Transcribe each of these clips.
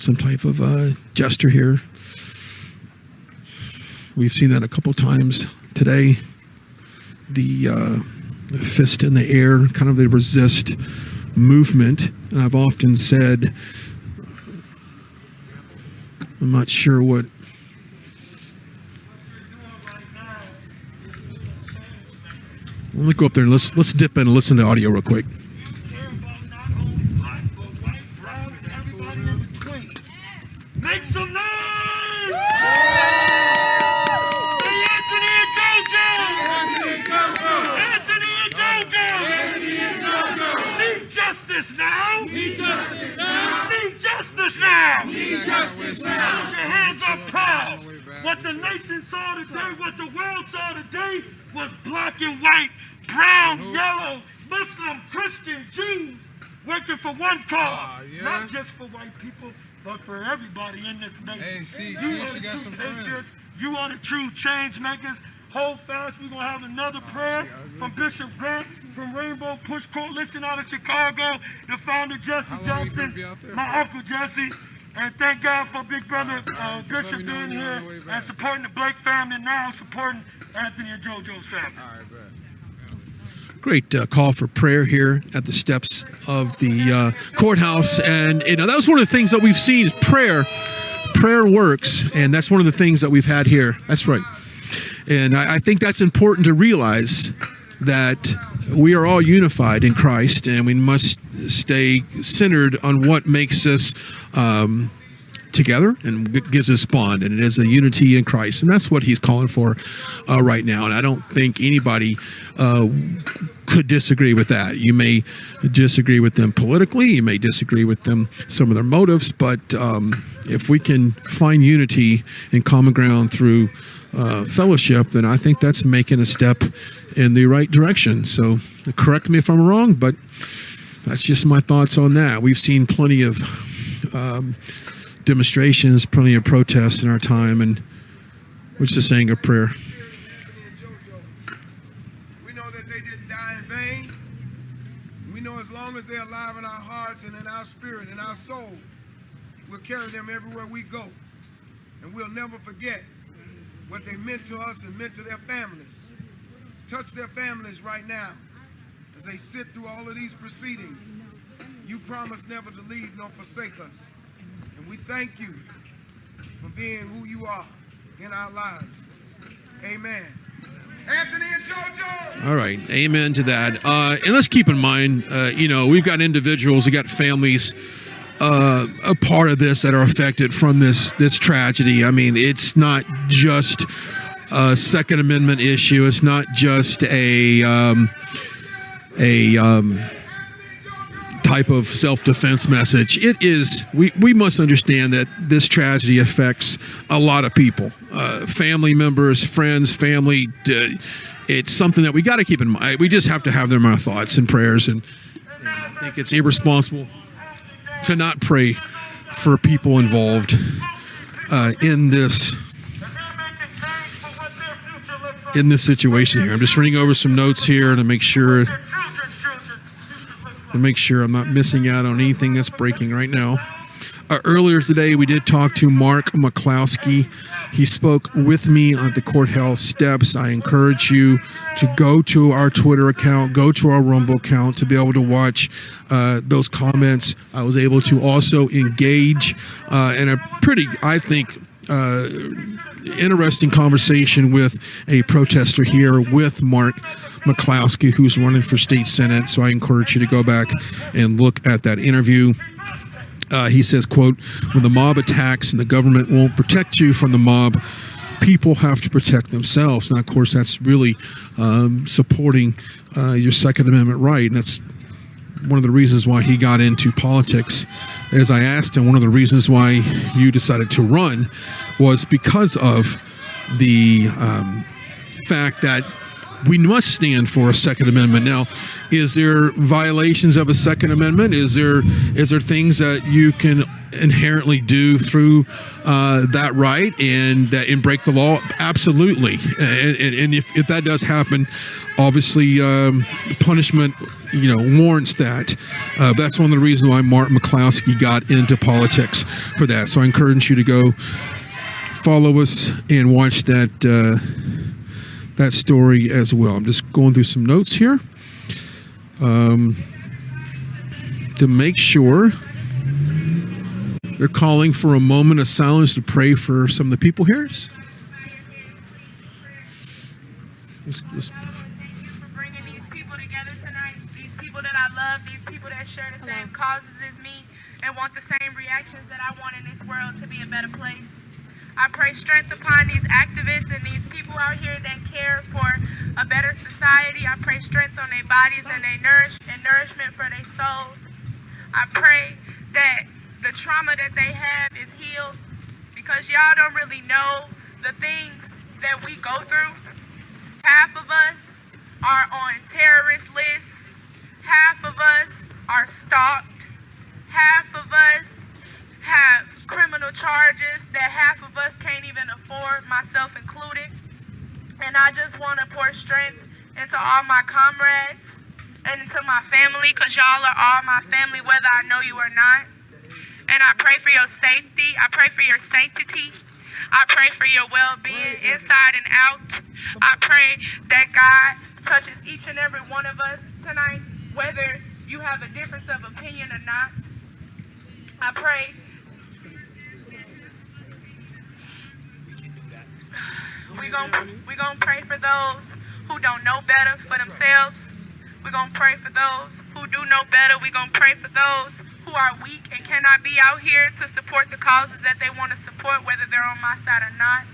some type of gesture here. We've seen that a couple times today. The fist in the air, kind of the resist movement. And I've often said, I'm not sure what. Let me go up there and let's dip in and listen to audio real quick. Make some noise! Say Anthony and JoJo! Anthony and JoJo! Need justice now! Need justice now! Need justice now! Need justice now! Put your hands up proud! What the nation saw today, what the world saw today, was black and white, brown, yellow, Muslim, Christian, Jews, working for one cause, not just for white people, but for everybody in this nation. Hey, see, she got some friends. You are the true change makers. Hold fast. We're going to have another prayer from Bishop Grant from Rainbow Push Coalition out of Chicago, the founder Jesse Johnson, my uncle Jesse. And thank God for Big Brother Bishop being here and supporting the Blake family, now supporting Anthony and JoJo's family. All right, bro. Great call for prayer here at the steps of the courthouse. And, you know, that was one of the things that we've seen is prayer. Prayer works. And that's one of the things that we've had here. That's right. And I think that's important to realize that we are all unified in Christ, and we must stay centered on what makes us together and gives us bond, and it is a unity in Christ, and that's what he's calling for right now. And I don't think anybody could disagree with that. You may disagree with them politically, you may disagree with them, some of their motives, but if we can find unity and common ground through fellowship, then I think that's making a step in the right direction. So correct me if I'm wrong, but that's just my thoughts on that. We've seen plenty of demonstrations, plenty of protests in our time, and we're just saying a prayer. We know that they didn't die in vain. We know as long as they're alive in our hearts and in our spirit and our soul, we'll carry them everywhere we go. And we'll never forget what they meant to us and meant to their families. Touch their families right now as they sit through all of these proceedings. You promised never to leave nor forsake us. And we thank you for being who you are in our lives. Amen. Anthony and JoJo. All right. Amen to that. And let's keep in mind, you know, we've got individuals, we've got families a part of this that are affected from this tragedy. I mean, it's not just a Second Amendment issue. It's not just a type of self-defense message. It is, we must understand that this tragedy affects a lot of people, family members, friends, family. It's something that we got to keep in mind. We just have to have them in our thoughts and prayers. And I think it's irresponsible to not pray for people involved in this situation here. I'm just reading over some notes here to make sure I'm not missing out on anything that's breaking right now. Earlier today, we did talk to Mark McCloskey. He spoke with me on the courthouse steps. I encourage you to go to our Twitter account, go to our Rumble account to be able to watch those comments. I was able to also engage in a pretty, I think, interesting conversation with a protester here with Mark McCloskey, who's running for state senate. So I encourage you to go back and look at that interview. He says, quote, when the mob attacks and the government won't protect you from the mob, people have to protect themselves. And of course, that's really supporting your Second Amendment right. And that's one of the reasons why he got into politics. As I asked him, one of the reasons why you decided to run was because of the fact that we must stand for a Second Amendment. Now, is there violations of a Second Amendment? Is there things that you can inherently do through that right and break the law? Absolutely. And if that does happen, obviously punishment warrants that. That's one of the reasons why Mark McCloskey got into politics, for that. So I encourage you to go follow us and watch that story as well. I'm just going through some notes here to make sure. They're calling for a moment of silence to pray for some of the people here. Thank you for bringing these people together tonight. These people that I love, these people that share the same causes as me and want the same reactions that I want in this world to be a better place. I pray strength upon these activists and these people out here that care for a better society. I pray strength on their bodies and their nourishment for their souls. I pray that the trauma that they have is healed, because y'all don't really know the things that we go through. Half of us are on terrorist lists. Half of us are stalked. Half of us have criminal charges that half of us can't even afford, myself included. And I just want to pour strength into all my comrades and into my family, because y'all are all my family, whether I know you or not. And I pray for your safety. I pray for your sanctity. I pray for your well-being inside and out. I pray that God touches each and every one of us tonight, whether you have a difference of opinion or not. I pray we're gonna pray for those who don't know better for themselves. We're gonna pray for those who do know better. We're gonna pray for those who are weak and cannot be out here to support the causes that they want to support, whether they're on my side or not.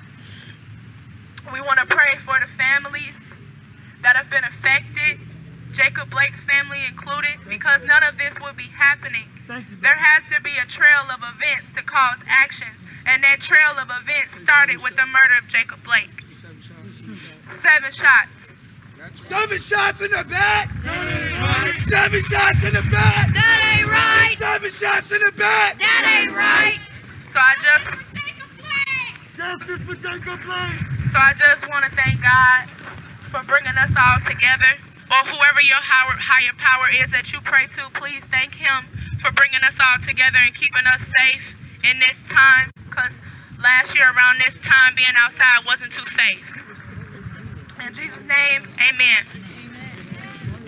We want to pray for the families that have been affected, Jacob Blake's family included, because none of this would be happening. There has to be a trail of events to cause actions, and that trail of events started with the murder of Jacob Blake. 7 shots. 7 shots in the back. 7 shots in the back. That ain't right. 7 shots in the back. That ain't right. So I just Justice for Jacob Blake. I just want to thank God for bringing us all together, or whoever your higher power is that you pray to. Please thank him for bringing us all together and keeping us safe in this time, because last year around this time being outside wasn't too safe. In Jesus' name, amen.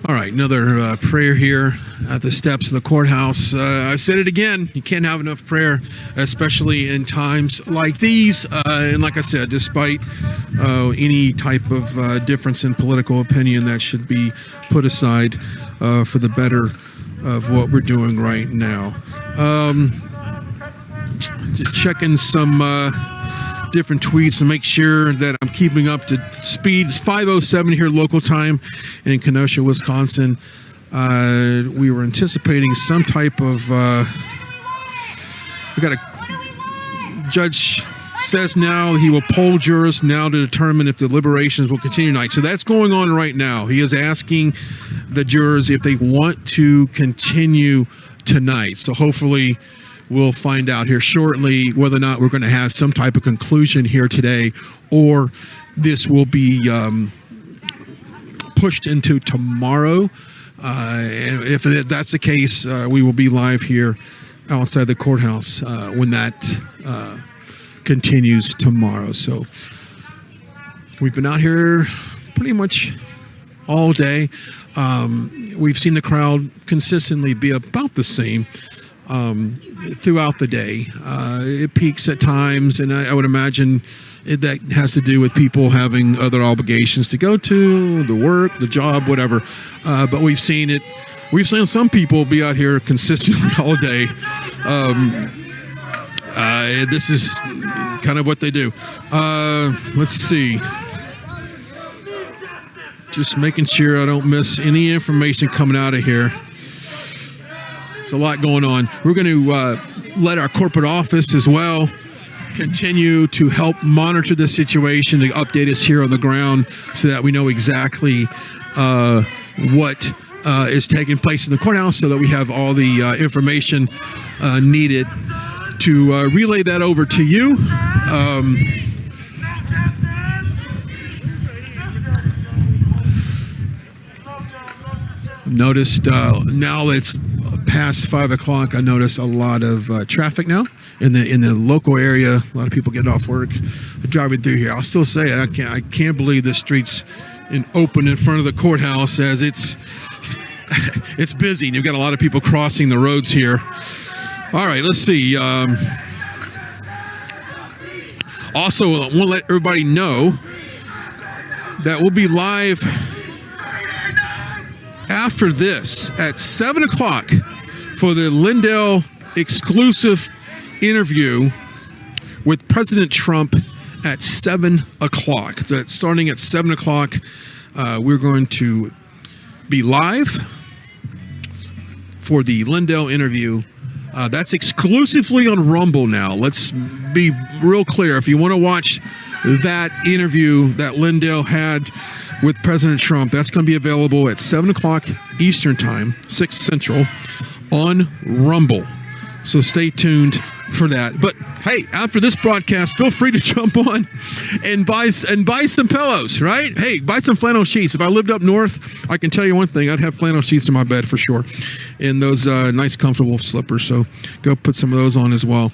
All right, another prayer here at the steps of the courthouse. I said it again, you can't have enough prayer, especially in times like these. And like I said, despite any type of difference in political opinion, that should be put aside for the better of what we're doing right now. Just checking some different tweets to make sure that I'm keeping up to speed. It's 5:07 here local time in Kenosha, Wisconsin. We were anticipating some type of we got a judge says now he will poll jurors now to determine if deliberations will continue tonight. So that's going on right now. He is asking the jurors if they want to continue tonight. So hopefully we'll find out here shortly whether or not we're going to have some type of conclusion here today, or this will be pushed into tomorrow. And if that's the case, we will be live here outside the courthouse when that continues tomorrow. So we've been out here pretty much all day. We've seen the crowd consistently be about the same throughout the day. It peaks at times, and I would imagine that has to do with people having other obligations to go to, the work, the job, whatever. But we've seen it. We've seen some people be out here consistently all day. This is kind of what they do. Let's see. Just making sure I don't miss any information coming out of here. There's a lot going on. We're going to let our corporate office as well continue to help monitor the situation, to update us here on the ground so that we know exactly what is taking place in the courthouse, so that we have all the information needed to relay that over to you. Noticed now that it's past 5 o'clock, I notice a lot of traffic now in the local area. A lot of people getting off work, driving through here. I'll still say it. I can't believe the streets open in front of the courthouse, as it's busy. You've got a lot of people crossing the roads here. All right, let's see. Also, I want to let everybody know that we'll be live after this at 7 o'clock for the Lindell exclusive interview with President Trump at 7 o'clock. So starting at 7 o'clock, we're going to be live for the Lindell interview. That's exclusively on Rumble now. Let's be real clear. If you want to watch that interview that Lindell had with President Trump, that's going to be available at 7 o'clock Eastern Time, 6 Central, on Rumble. So stay tuned for that. But hey, after this broadcast, feel free to jump on and buy some pillows, right? Hey, buy some flannel sheets. If I lived up north, I can tell you one thing: I'd have flannel sheets in my bed for sure, and those nice, comfortable slippers. So go put some of those on as well.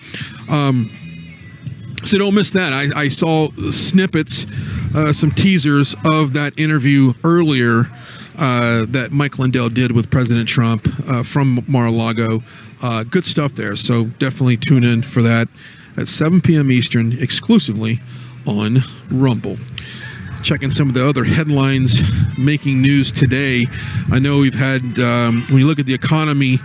So don't miss that. I saw snippets, some teasers of that interview earlier that Mike Lindell did with President Trump from Mar-a-Lago. Good stuff there. So definitely tune in for that at 7 p.m. Eastern, exclusively on Rumble. Checking some of the other headlines making news today. I know we've had, when you look at the economy,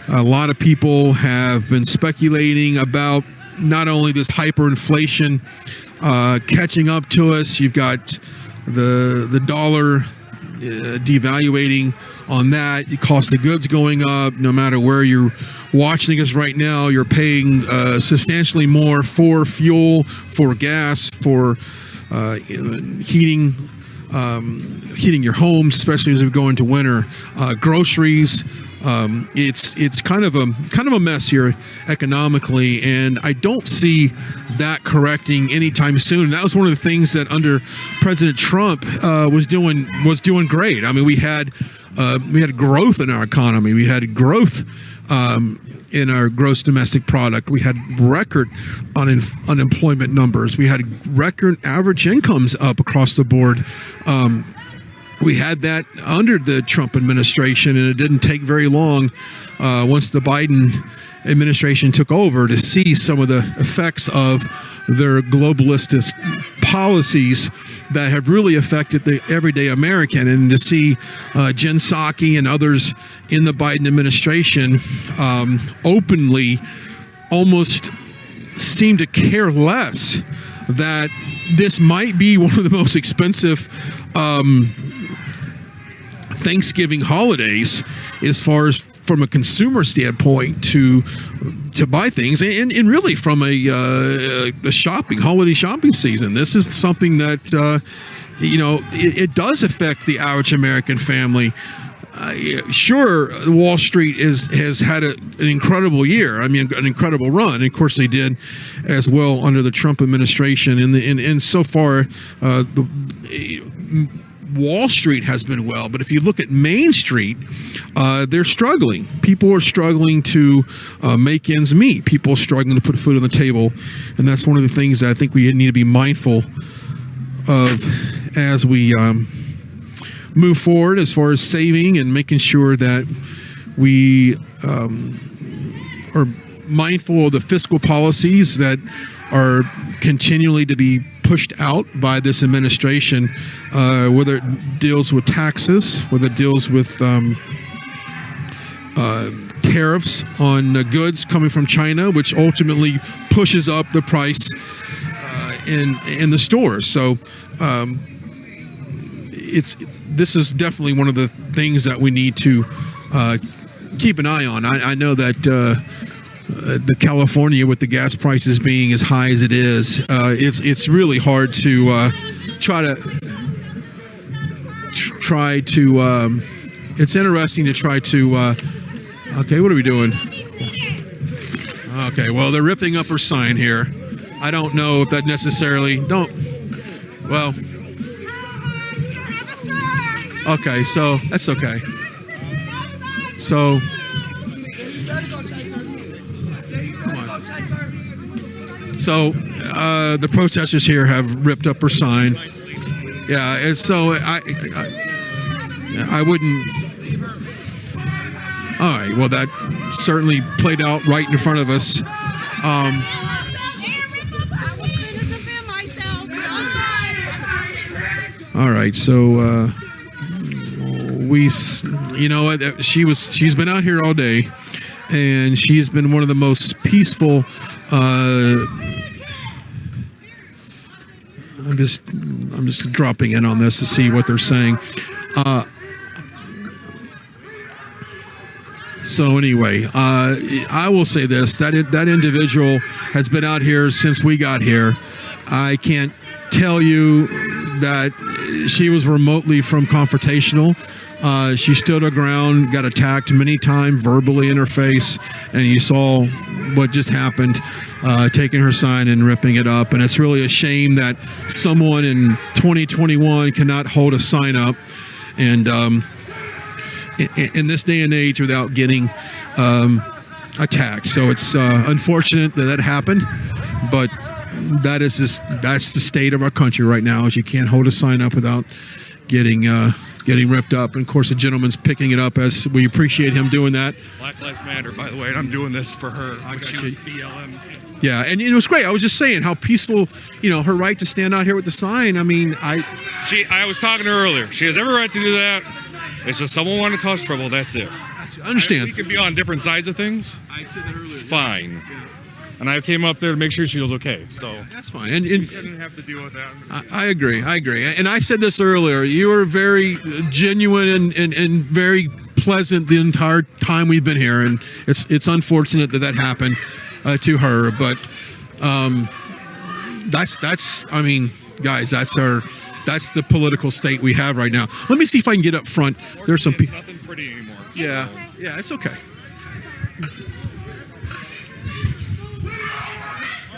a lot of people have been speculating about not only this hyperinflation catching up to us. You've got the dollar devaluating on that. The cost of goods going up. No matter where you're watching us right now, you're paying substantially more for fuel, for gas, for heating your homes, especially as we go into winter. Groceries. It's kind of a mess here economically, and I don't see that correcting anytime soon. That was one of the things that under President Trump was doing great. I mean, we had growth in our economy. We had growth in our gross domestic product. We had record unemployment numbers. We had record average incomes up across the board. We had that under the Trump administration, and it didn't take very long once the Biden administration took over to see some of the effects of their globalist policies that have really affected the everyday American. And to see Jen Psaki and others in the Biden administration openly almost seem to care less that this might be one of the most expensive Thanksgiving holidays, as far as from a consumer standpoint, to buy things, and really from a holiday shopping season. This is something that it does affect the average American family. Sure, Wall Street has had an incredible year. I mean, an incredible run. And of course, they did as well under the Trump administration. And so far, Wall Street has been well, but if you look at Main Street, they're struggling. People are struggling to make ends meet. People are struggling to put food on the table, and that's one of the things that I think we need to be mindful of as we move forward, as far as saving and making sure that we are mindful of the fiscal policies that are continually to be pushed out by this administration, whether it deals with taxes, whether it deals with tariffs on goods coming from China, which ultimately pushes up the price in the stores. So this is definitely one of the things that we need to keep an eye on. I know that the California with the gas prices being as high as it is, it's really hard to try to. It's interesting to try to. Okay, what are we doing? Okay, well, they're ripping up her sign here. I don't know if that necessarily don't. Well, okay, so that's okay. So. So the protesters here have ripped up her sign. Yeah, and so I wouldn't. All right, well, that certainly played out right in front of us. All right, so you know what? She's been out here all day, and she's been one of the most peaceful. I'm just dropping in on this to see what they're saying. So anyway, I will say this: that individual has been out here since we got here. I can't tell you that she was remotely from confrontational. She stood her ground, got attacked many times verbally in her face, and you saw what just happened, taking her sign and ripping it up. And it's really a shame that someone in 2021 cannot hold a sign up and in this day and age without getting attacked. So it's unfortunate that happened, but that's the state of our country right now, is you can't hold a sign up without getting ripped up. And of course, the gentleman's picking it up, as we appreciate him doing that. Black Lives Matter, by the way, and I'm doing this for her. She was BLM. Yeah, and it was great. I was just saying how peaceful, her right to stand out here with the sign. I mean, I was talking to her earlier. She has every right to do that. It's just someone wanted to cause trouble. That's it. I understand. We can be on different sides of things. I said that earlier. Fine. Yeah. And I came up there to make sure she was okay. So that's fine. And you shouldn't have to deal with that. I agree. And I said this earlier. You were very genuine and very pleasant the entire time we've been here. And it's unfortunate that happened to her. But that's. I mean, guys, that's the political state we have right now. Let me see if I can get up front. There's some people. Nothing pretty anymore. Yeah. Yeah. It's okay.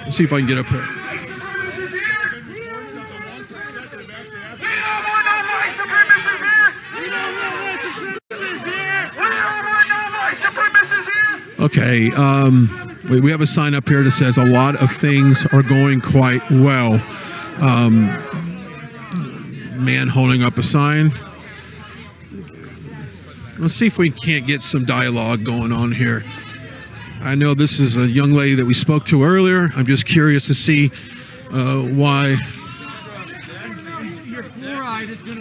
Let's see if I can get up here. Okay, we have a sign up here that says a lot of things are going quite well. Man holding up a sign. Let's see if we can't get some dialogue going on here. I know this is a young lady that we spoke to earlier. I'm just curious to see why.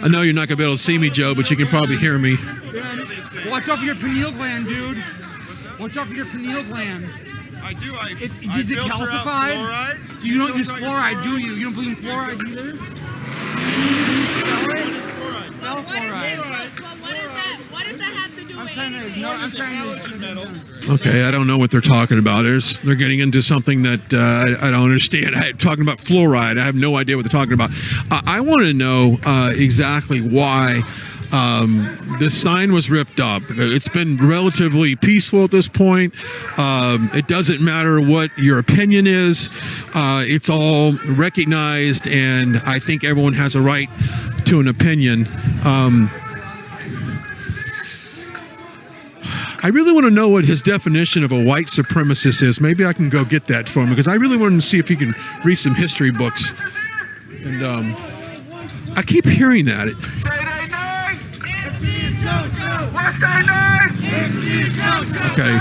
I know you're not going to be able to see me, Joe, but you can probably hear me. Watch out for your pineal gland, dude. Watch out for your pineal gland. I do. Is it calcified? You don't use fluoride, do you? You don't believe in fluoride either? Spell fluoride. What does that have to do with anything? I'm trying to. Okay, I don't know what they're talking about. They're getting into something that I don't understand. Talking about fluoride. I have no idea what they're talking about. I want to know exactly why this sign was ripped up. It's been relatively peaceful at this point. It doesn't matter what your opinion is. It's all recognized, and I think everyone has a right to an opinion. I really want to know what his definition of a white supremacist is. Maybe I can go get that for him, because I really want to see if he can read some history books. And I keep hearing that. Okay.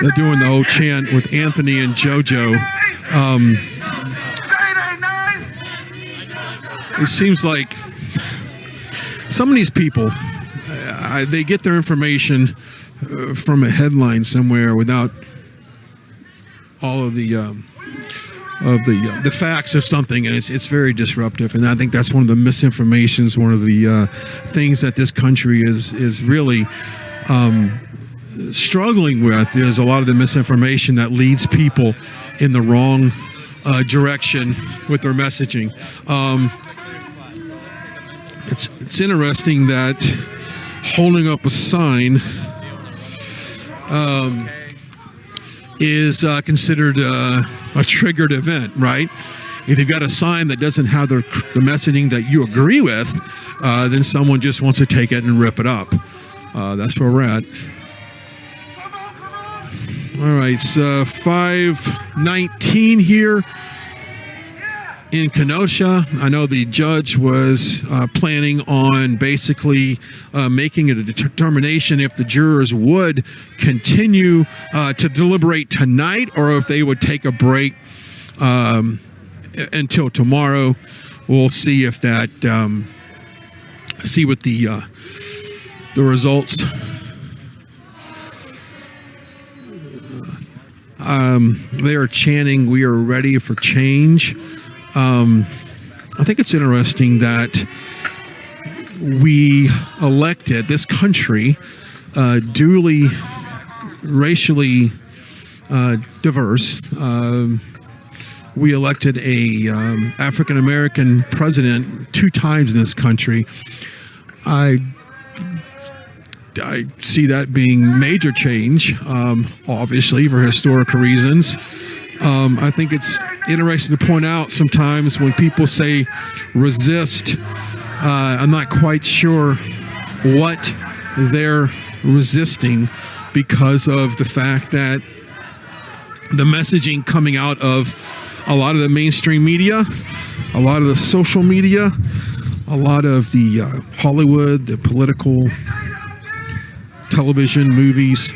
They're doing the whole chant with Anthony and JoJo. It seems like some of these people, they get their information from a headline somewhere without all of the facts of something, and it's very disruptive. And I think that's one of the misinformations, one of the things that this country is really struggling with is a lot of the misinformation that leads people in the wrong direction with their messaging. It's interesting that holding up a sign is considered a triggered event, right? If you've got a sign that doesn't have the messaging that you agree with, then someone just wants to take it and rip it up. That's where we're at. All right, it's 5:19 here in Kenosha. I know the judge was planning on basically making a determination if the jurors would continue to deliberate tonight or if they would take a break until tomorrow. We'll see if that see what the results. They are chanting, "We are ready for change." I think it's interesting that we elected this country duly racially diverse. We elected a African American president 2 times in this country. I see that being major change, obviously for historical reasons. I think it's interesting to point out sometimes when people say resist, I'm not quite sure what they're resisting because of the fact that the messaging coming out of a lot of the mainstream media, a lot of the social media, a lot of the Hollywood, the political television, movies,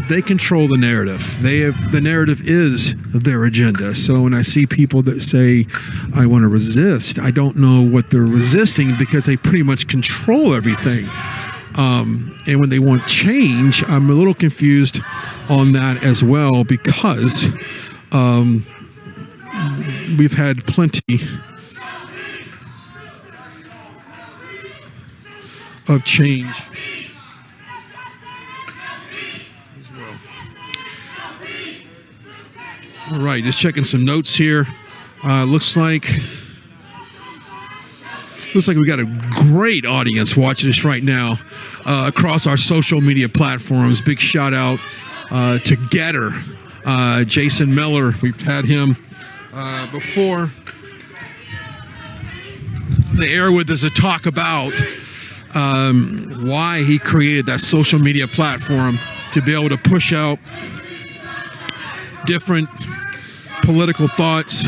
they control the narrative. The narrative is their agenda. So when I see people that say, I want to resist, I don't know what they're resisting because they pretty much control everything. And when they want change, I'm a little confused on that as well because we've had plenty of change as well. All right, just checking some notes here. Looks like we got a great audience watching us right now across our social media platforms. Big shout out to Getter, Jason Miller. We've had him before the air with us to talk about why he created that social media platform to be able to push out different political thoughts,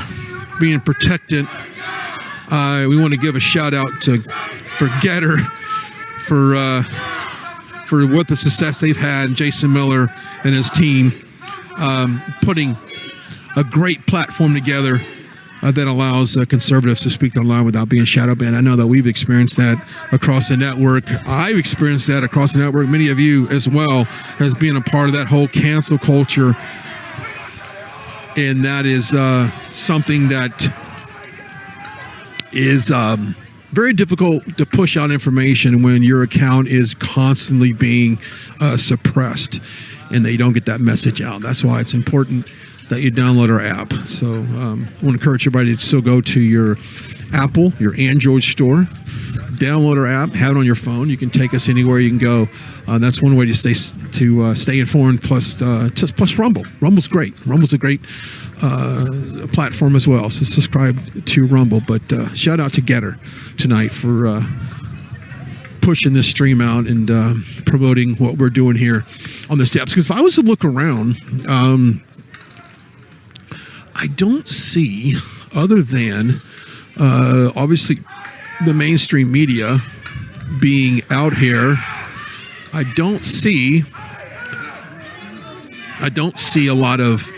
being protected. We want to give a shout out for Getter for what the success they've had, Jason Miller and his team putting a great platform together that allows conservatives to speak their line without being shadow banned. I know that we've experienced that across the network. I've experienced that across the network. Many of you as well as being a part of that whole cancel culture. And that is something that is very difficult to push out information when your account is constantly being suppressed and they don't get that message out. That's why it's important that you download our app. So I want to encourage everybody to still go to your Apple, your Android store, download our app, have it on your phone. You can take us anywhere you can go. That's one way to stay informed. Plus Rumble. Rumble's great. Rumble's a great platform as well. So subscribe to Rumble. But shout out to Getter tonight for pushing this stream out and promoting what we're doing here on the steps. Because if I was to look around, I don't see, other than obviously the mainstream media being out here, I don't see a lot of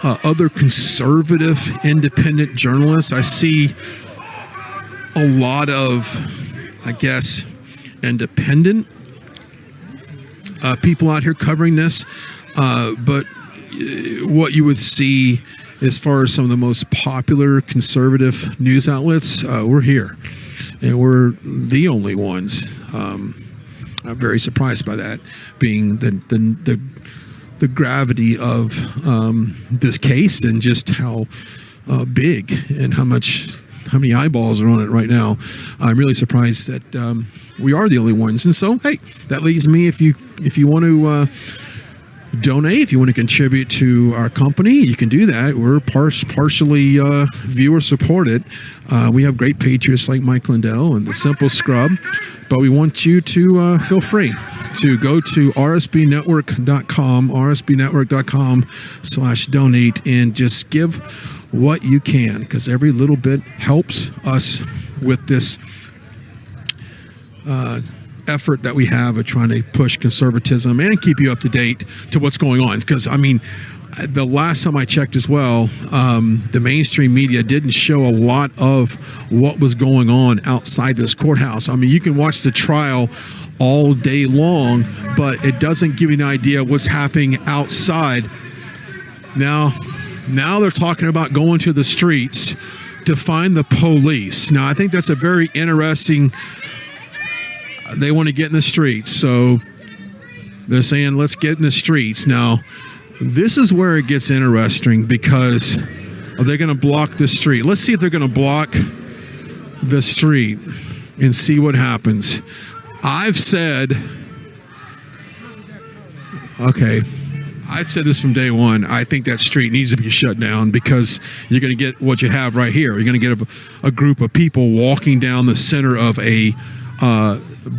other conservative independent journalists. I see a lot of, I guess, independent people out here covering this. But what you would see as far as some of the most popular conservative news outlets, we're here. And we're the only ones. I'm very surprised by that, being the gravity of this case and just how big and how many eyeballs are on it right now. I'm really surprised that we are the only ones. And so, hey, that leaves me, if you want to donate, if you want to contribute to our company, you can do that. We're partially viewer supported. We have great patriots like Mike Lindell and the Simple Scrub, but we want you to feel free to go to rsbnetwork.com/donate, and just give what you can, because every little bit helps us with this effort that we have of trying to push conservatism and keep you up to date to what's going on. Because, I mean, the last time I checked as well, the mainstream media didn't show a lot of what was going on outside this courthouse. I mean, you can watch the trial all day long, but it doesn't give you an idea of what's happening outside. Now they're talking about going to the streets to find the police. Now, I think that's a very interesting. They want to get in the streets, so they're saying, let's get in the streets. Now, this is where it gets interesting, because are they going to block the street? Let's see if they're going to block the street and see what happens. I've said this from day one. I think that street needs to be shut down, because you're going to get what you have right here. You're going to get a group of people walking down the center of a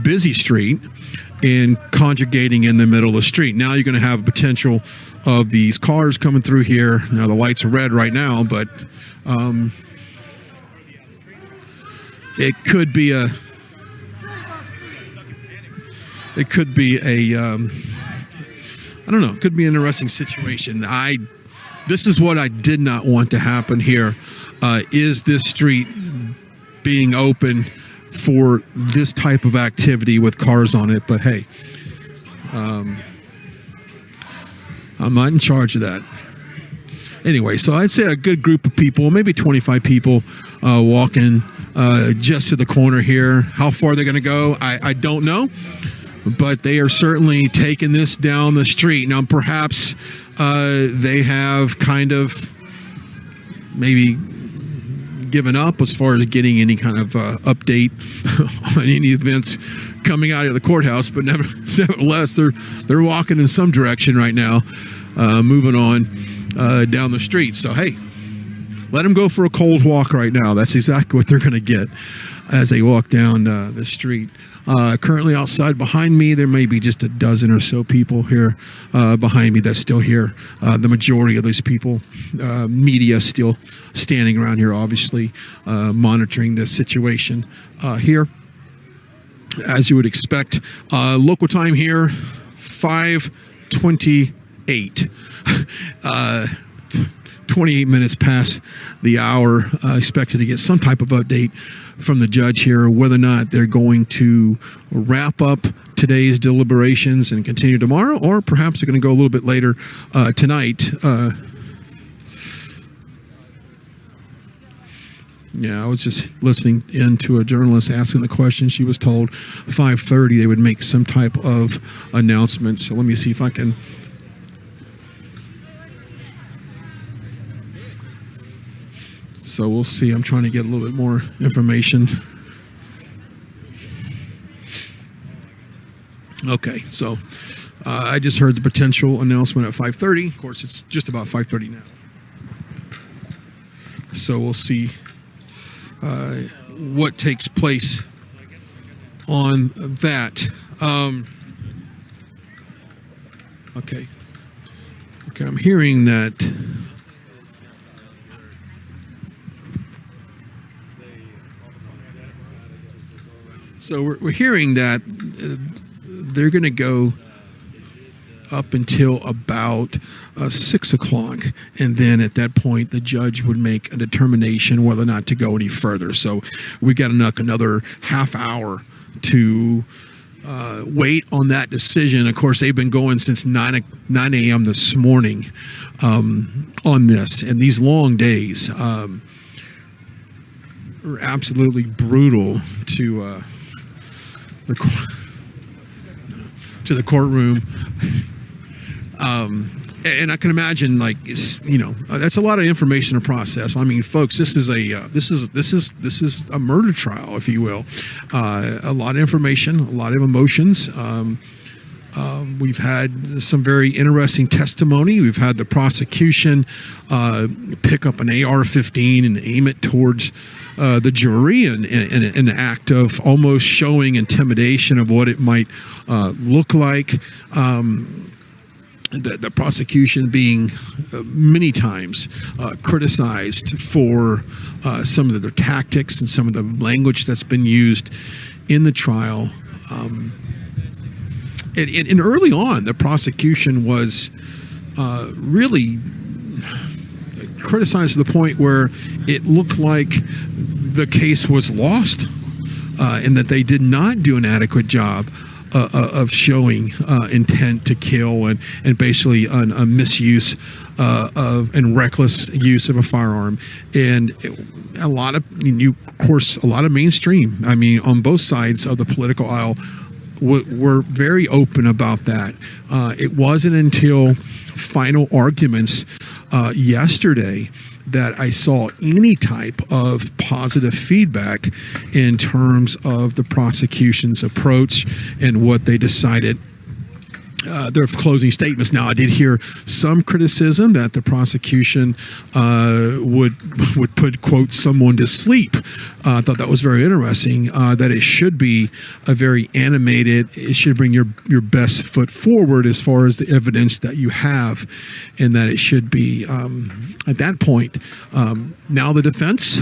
busy street and conjugating in the middle of the street. Now you're going to have potential of these cars coming through here. Now the lights are red right now, but it could be a I don't know. It could be an interesting situation. This is what I did not want to happen here. Is this street being open for this type of activity with cars on it? But hey, I'm not in charge of that. Anyway, so I'd say a good group of people, maybe 25 people, walking just to the corner here. How far they're going to go, I don't know. But they are certainly taking this down the street. Now, perhaps they have kind of maybe given up as far as getting any kind of update on any events coming out of the courthouse. But nevertheless, they're walking in some direction right now, moving on down the street. So, hey, let them go for a cold walk right now. That's exactly what they're going to get as they walk down the street. Currently outside behind me, there may be just a dozen or so people here behind me that's still here. The majority of these people, media still standing around here, obviously, monitoring the situation here. As you would expect, local time here, 5:28. 28 minutes past the hour. Expected to get some type of update from the judge here, whether or not they're going to wrap up today's deliberations and continue tomorrow, or perhaps they're going to go a little bit later tonight. Yeah, I was just listening into a journalist asking the question. She was told 5:30 they would make some type of announcement. So let me see if I can. So we'll see. I'm trying to get a little bit more information. Okay, so I just heard the potential announcement at 5:30. Of course, it's just about 5:30 now. So we'll see what takes place on that. Okay, I'm hearing that. So we're hearing that they're going to go up until about 6 o'clock, and then at that point the judge would make a determination whether or not to go any further. So we got another half hour to wait on that decision. Of course, they've been going since 9 a.m. this morning on this, and these long days are absolutely brutal to to the courtroom. And I can imagine, like, that's a lot of information to process. I mean, folks, this is a murder trial, if you will. A lot of information, a lot of emotions. We've had some very interesting testimony. We've had the prosecution pick up an AR-15 and aim it towards the jury, and an act of almost showing intimidation of what it might look like. The prosecution being many times criticized for some of their tactics and some of the language that's been used in the trial. And early on, the prosecution was really criticized to the point where it looked like the case was lost, and that they did not do an adequate job of showing intent to kill and basically a misuse and reckless use of a firearm. And a lot of mainstream, I mean, on both sides of the political aisle, were very open about that. It wasn't until final arguments yesterday that I saw any type of positive feedback in terms of the prosecution's approach and what they decided. Their closing statements. Now, I did hear some criticism that the prosecution would put, quote, someone to sleep. I thought that was very interesting, that it should be a very animated, it should bring your best foot forward as far as the evidence that you have, and that it should be, at that point, now the defense,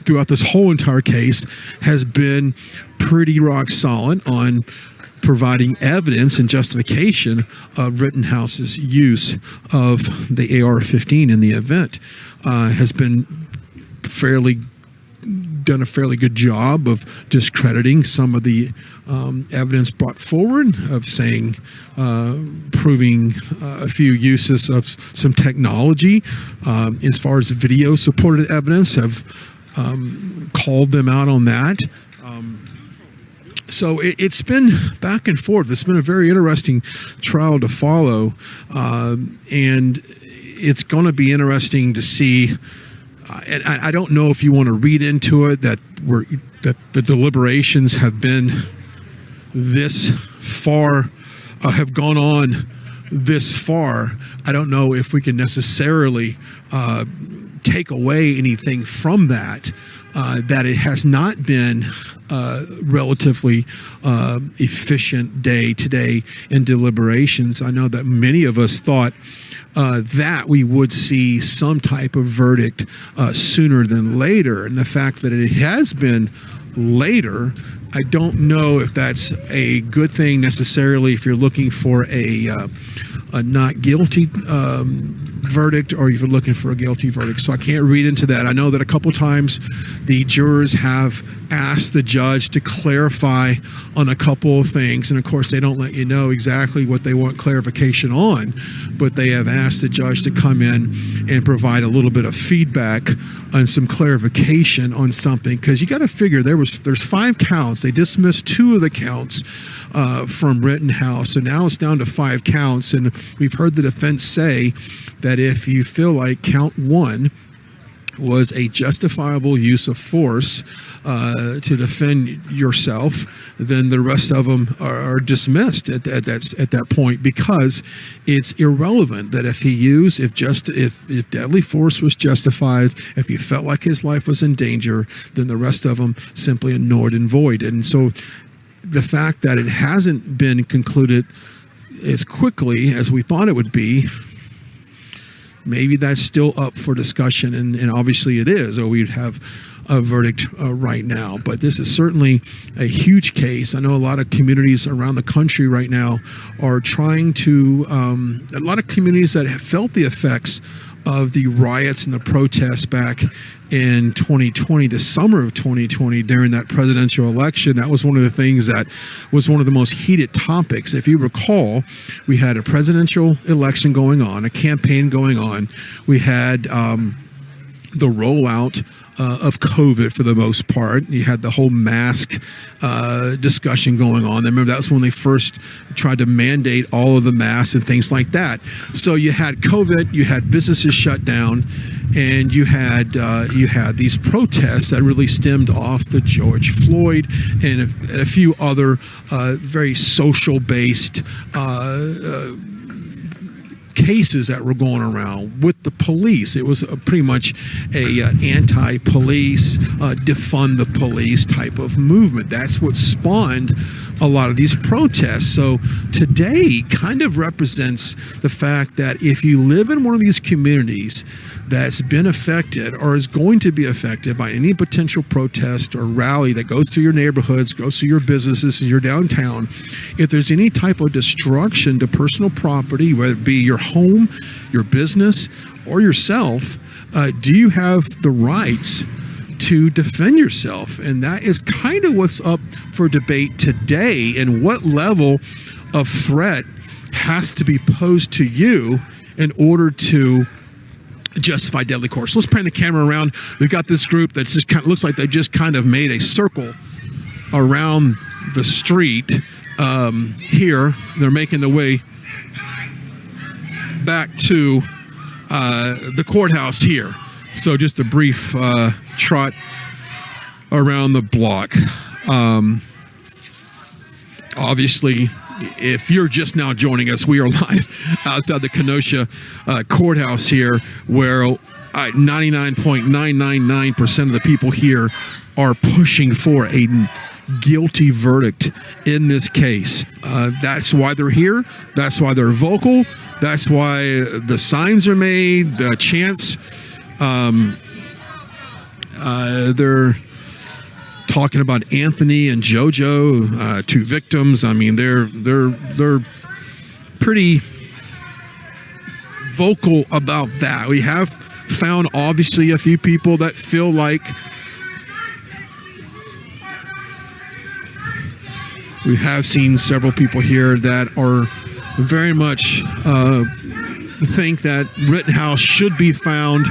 throughout this whole entire case, has been pretty rock solid on providing evidence and justification of Rittenhouse's use of the AR-15 in the event. Has been done a fairly good job of discrediting some of the evidence brought forward, of saying, proving a few uses of some technology. As far as video supported evidence, have called them out on that. So it's been back and forth. It's been a very interesting trial to follow, and it's going to be interesting to see. And I don't know if you want to read into it that the deliberations have been this far, have gone on this far. I don't know if we can necessarily take away anything from that. That it has not been relatively efficient day today in deliberations. I know that many of us thought that we would see some type of verdict sooner than later. And the fact that it has been later, I don't know if that's a good thing necessarily if you're looking for a not guilty verdict, or if you're looking for a guilty verdict. So I can't read into that. I know that a couple times the jurors have asked the judge to clarify on a couple of things, and of course they don't let you know exactly what they want clarification on, but they have asked the judge to come in and provide a little bit of feedback on some clarification on something, because you got to figure there's 5 counts. They dismissed 2 of the counts from Rittenhouse, so now it's down to 5 counts. And we've heard the defense say that if you feel like count 1 was a justifiable use of force to defend yourself, then the rest of them are dismissed at that point, because it's irrelevant that if deadly force was justified, if you felt like his life was in danger, then the rest of them simply annulled and void. And so the fact that it hasn't been concluded as quickly as we thought it would be, maybe that's still up for discussion, and obviously it is, or we'd have a verdict right now. But this is certainly a huge case. I know a lot of communities around the country right now are trying to, a lot of communities that have felt the effects of the riots and the protests back in 2020, the summer of 2020, during that presidential election. That was one of the things that was one of the most heated topics. If you recall, we had a presidential election going on, a campaign going on. We had the rollout of COVID for the most part. You had the whole mask discussion going on. I remember that was when they first tried to mandate all of the masks and things like that. So you had COVID, you had businesses shut down, and you had these protests that really stemmed off the George Floyd and a few other very social-based cases that were going around with the police. It was pretty much a anti-police, defund the police type of movement. That's what spawned a lot of these protests. So today kind of represents the fact that if you live in one of these communities that's been affected or is going to be affected by any potential protest or rally that goes through your neighborhoods, goes through your businesses, your downtown, if there's any type of destruction to personal property, whether it be your home, your business, or yourself, do you have the rights to defend yourself? And that is kind of what's up for debate today, and what level of threat has to be posed to you in order to justify deadly force. Let's pan the camera around. We've got this group that just kind of looks like they just kind of made a circle around the street here. They're making their way back to the courthouse here. So just a brief trot around the block. Obviously, if you're just now joining us, we are live outside the Kenosha courthouse here, where 99.999% of the people here are pushing for a guilty verdict in this case. That's why they're here. That's why they're vocal. That's why the signs are made, the chants. They're talking about Anthony and JoJo, two victims. I mean, they're pretty vocal about that. We have found obviously a few people that feel like we have seen several people here that are very much think that Rittenhouse should be found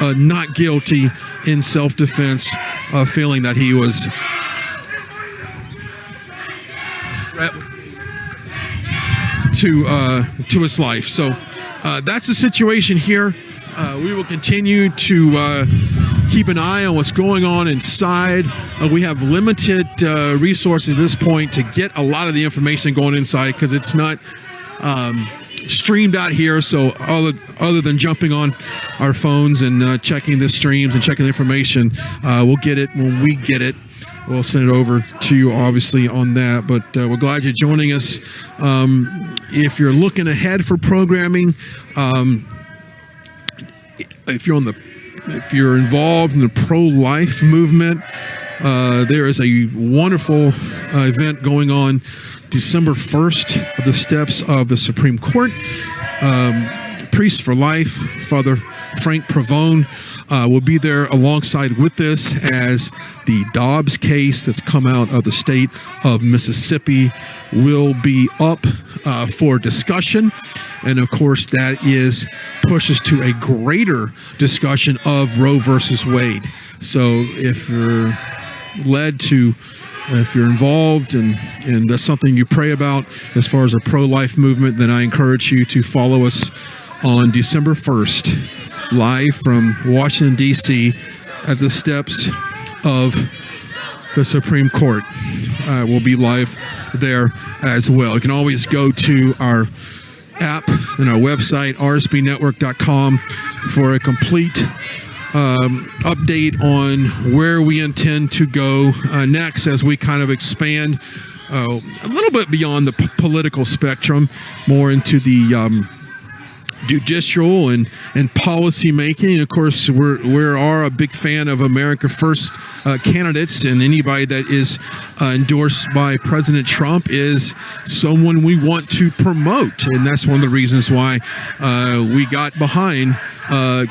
not guilty in self-defense, feeling that he was to his life. So that's the situation here. We will continue to keep an eye on what's going on inside. We have limited resources at this point to get a lot of the information going inside, because it's not streamed out here. So other than jumping on our phones and checking the streams and checking the information, we'll get it when we get it. We'll send it over to you, obviously, on that. But we're glad you're joining us. If you're looking ahead for programming, if you're involved in the pro-life movement, there is a wonderful event going on December 1st at the steps of the Supreme Court. Priest for Life, Father Frank Pavone, will be there alongside with this, as the Dobbs case that's come out of the state of Mississippi will be up for discussion. And of course, that pushes to a greater discussion of Roe versus Wade. So if you're if you're involved and that's something you pray about as far as a pro-life movement, then I encourage you to follow us on December 1st, live from Washington, D.C. at the steps of the Supreme Court. We'll be live there as well. You can always go to our app and our website, rsbnetwork.com, for a complete update on where we intend to go next, as we kind of expand a little bit beyond the political spectrum, more into the judicial and policy making. Of course, we are a big fan of America First candidates, and anybody that is endorsed by President Trump is someone we want to promote, and that's one of the reasons why we got behind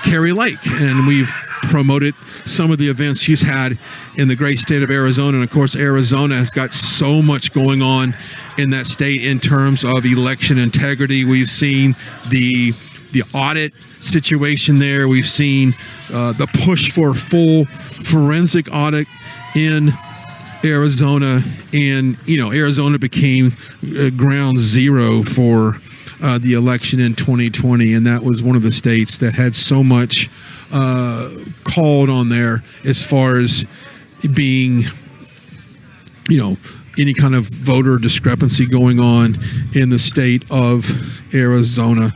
Carrie Lake, and we've promoted some of the events she's had in the great state of Arizona. And of course, Arizona has got so much going on in that state in terms of election integrity. We've seen the the audit situation there. We've seen the push for a full forensic audit in Arizona, and Arizona became ground zero for the election in 2020, and that was one of the states that had so much called on there as far as being, any kind of voter discrepancy going on in the state of Arizona.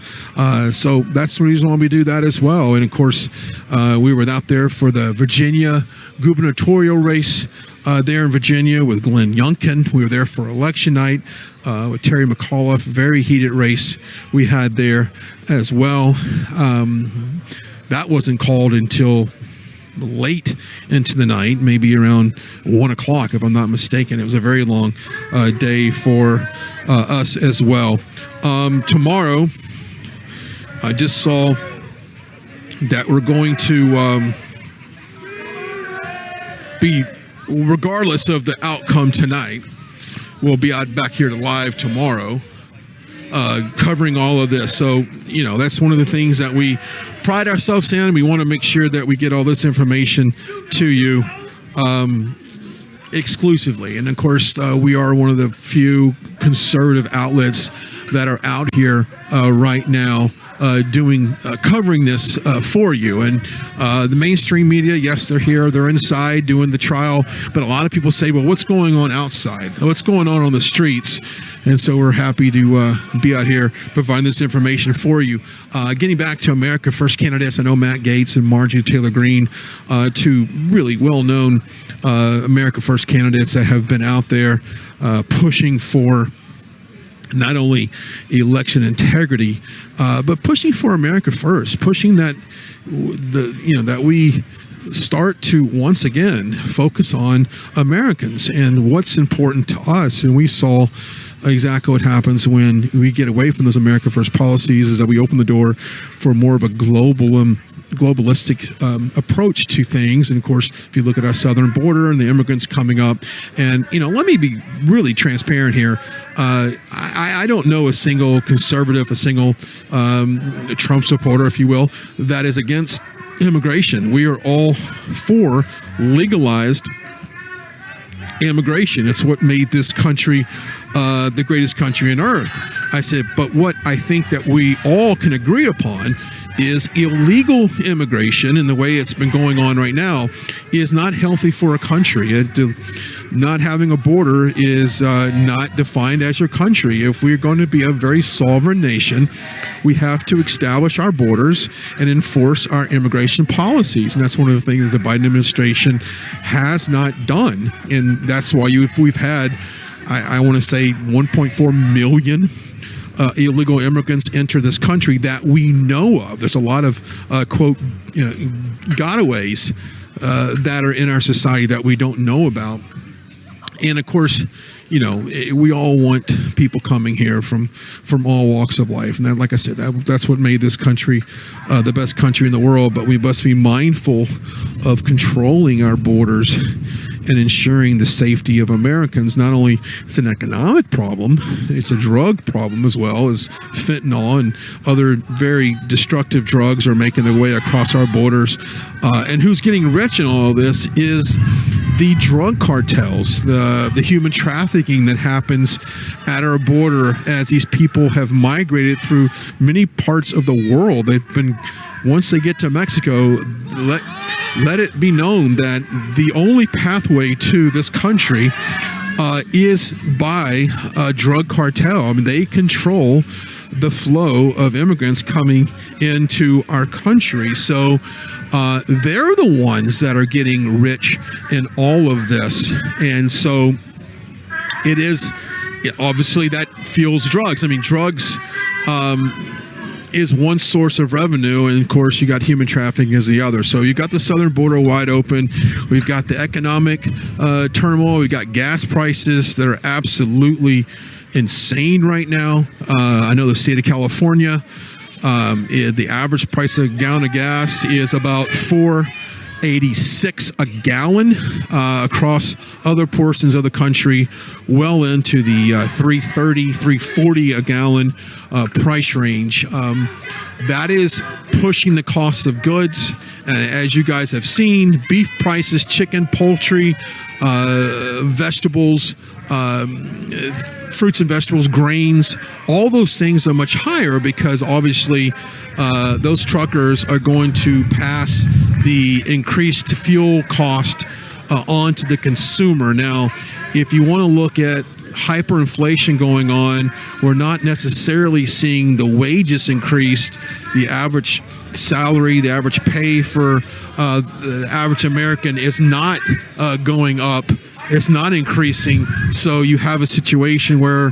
So that's the reason why we do that as well. And of course, we were out there for the Virginia gubernatorial race there in Virginia with Glenn Youngkin. We were there for election night with Terry McAuliffe. Very heated race we had there as well. That wasn't called until late into the night, maybe around 1 o'clock, if I'm not mistaken. It was a very long day for us as well. Tomorrow, I just saw that we're going to be, regardless of the outcome tonight, we'll be out back here live tomorrow covering all of this. So, that's one of the things that we pride ourselves in. We want to make sure that we get all this information to you exclusively. And of course, we are one of the few conservative outlets that are out here right now covering this for you. And the mainstream media, yes, they're here, they're inside doing the trial, but a lot of people say, well, what's going on outside? What's going on the streets? And so we're happy to be out here providing this information for you. Getting back to America First candidates, I know Matt Gaetz and Marjorie Taylor Greene, two really well-known America First candidates that have been out there pushing for not only election integrity, but pushing for America First, pushing that that we start to once again focus on Americans and what's important to us. And we saw exactly what happens when we get away from those America First policies, is that we open the door for more of a globalistic approach to things. And of course, if you look at our southern border and the immigrants coming up, and let me be really transparent here. I don't know a single conservative, a single Trump supporter, if you will, that is against immigration. We are all for legalized immigration. It's what made this country the greatest country on earth. I said, but what I think that we all can agree upon is illegal immigration, and the way it's been going on right now is not healthy for a country. Not having a border is not defined as your country. If we're going to be a very sovereign nation, we have to establish our borders and enforce our immigration policies. And that's one of the things that the Biden administration has not done. And that's why we've had, I want to say, 1.4 million illegal immigrants enter this country that we know of. There's a lot of, quote, gotaways that are in our society that we don't know about. And of course, we all want people coming here from all walks of life. And that, like I said, that's what made this country the best country in the world. But we must be mindful of controlling our borders and ensuring the safety of Americans. Not only it's an economic problem, it's a drug problem as well, as fentanyl and other very destructive drugs are making their way across our borders. And who's getting rich in all of this is the drug cartels, the human trafficking that happens at our border as these people have migrated through many parts of the world. They've been, once they get to Mexico, let it be known that the only pathway to this country is by a drug cartel. I mean, they control the flow of immigrants coming into our country. So they're the ones that are getting rich in all of this. And so it is, obviously that fuels drugs. I mean, drugs is one source of revenue, and of course you got human trafficking as the other. So you got the southern border wide open. We've got the economic turmoil. We've got gas prices that are absolutely insane right now. I know the state of California, the average price of a gallon of gas is about $4 $86 a gallon across other portions of the country, well into the $3.30, $3.40 a gallon price range. That is pushing the cost of goods. And as you guys have seen, beef prices, chicken, poultry, vegetables, fruits and vegetables, grains, all those things are much higher because obviously those truckers are going to pass the increased fuel cost on to the consumer. Now, if you want to look at hyperinflation going on, we're not necessarily seeing the wages increased. The average salary, the average pay for the average American is not going up. It's not increasing. So you have a situation where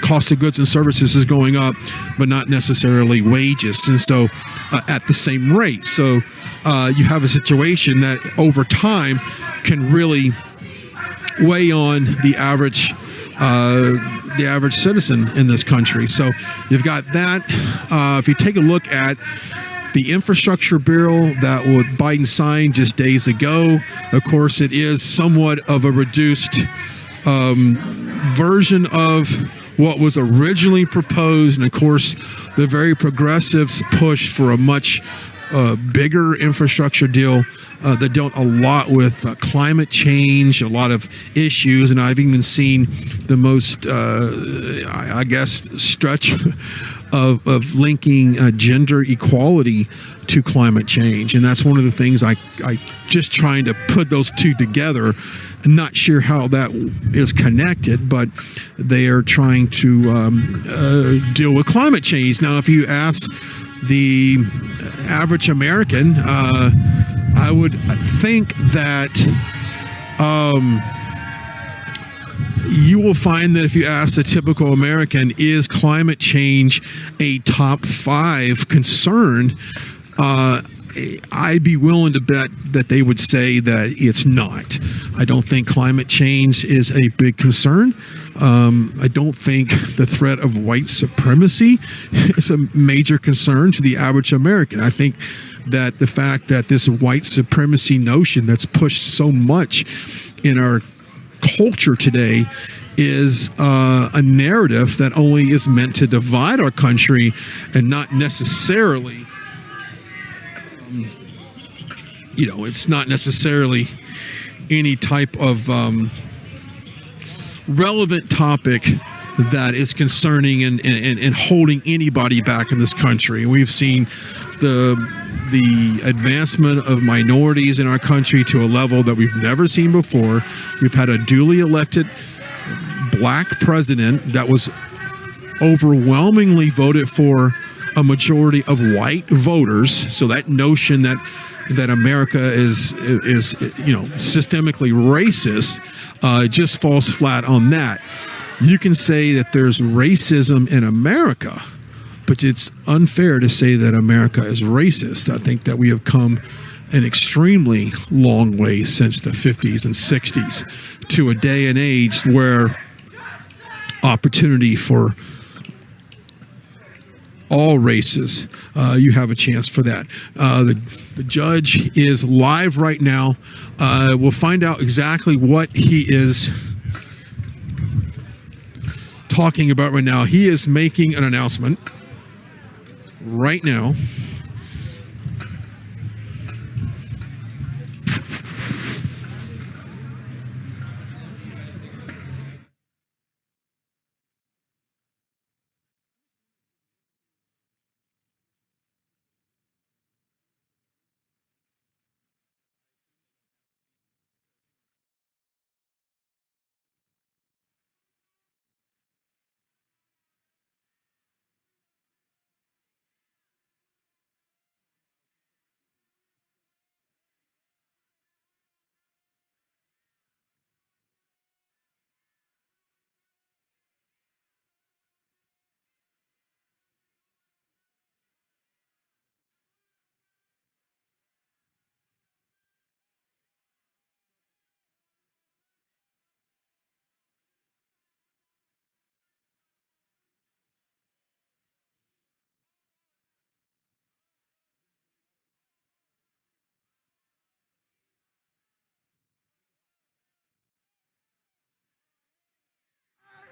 cost of goods and services is going up, but not necessarily wages. And so at the same rate. So you have a situation that over time can really weigh on the average citizen in this country. So you've got that. If you take a look at the infrastructure bill that Biden signed just days ago, of course, it is somewhat of a reduced version of what was originally proposed. And of course, the very progressives push for a much bigger infrastructure deal that dealt a lot with climate change, a lot of issues. And I've even seen the most, I guess, stretch of linking gender equality to climate change. And that's one of the things I just trying to put those two together. I'm not sure how that is connected, but they are trying to deal with climate change. Now, if you ask the average American, I would think that you will find that if you ask the typical American, is climate change a top 5 concern? I'd be willing to bet that they would say that it's not. I don't think climate change is a big concern. I don't think the threat of white supremacy is a major concern to the average American. I think that the fact that this white supremacy notion that's pushed so much in our culture today is a narrative that only is meant to divide our country and not necessarily, it's not necessarily any type of relevant topic that is concerning and holding anybody back in this country. We've seen the advancement of minorities in our country to a level that we've never seen before. We've had a duly elected black president that was overwhelmingly voted for a majority of white voters. So that notion that America is systemically racist just falls flat on that. You can say that there's racism in America, but it's unfair to say that America is racist. I think that we have come an extremely long way since the 50s and 60s to a day and age where opportunity for all races, you have a chance for that. The judge is live right now. We'll find out exactly what he is talking about right now. He is making an announcement right now.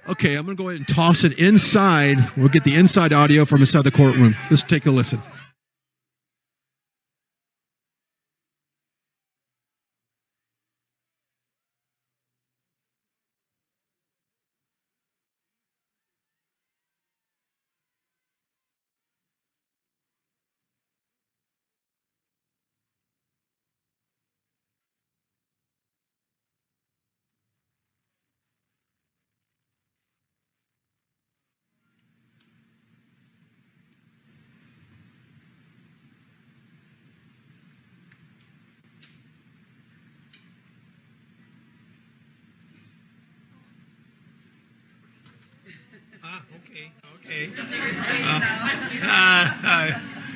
Okay, I'm going to go ahead and toss it inside. We'll get the inside audio from inside the courtroom. Let's take a listen. Okay.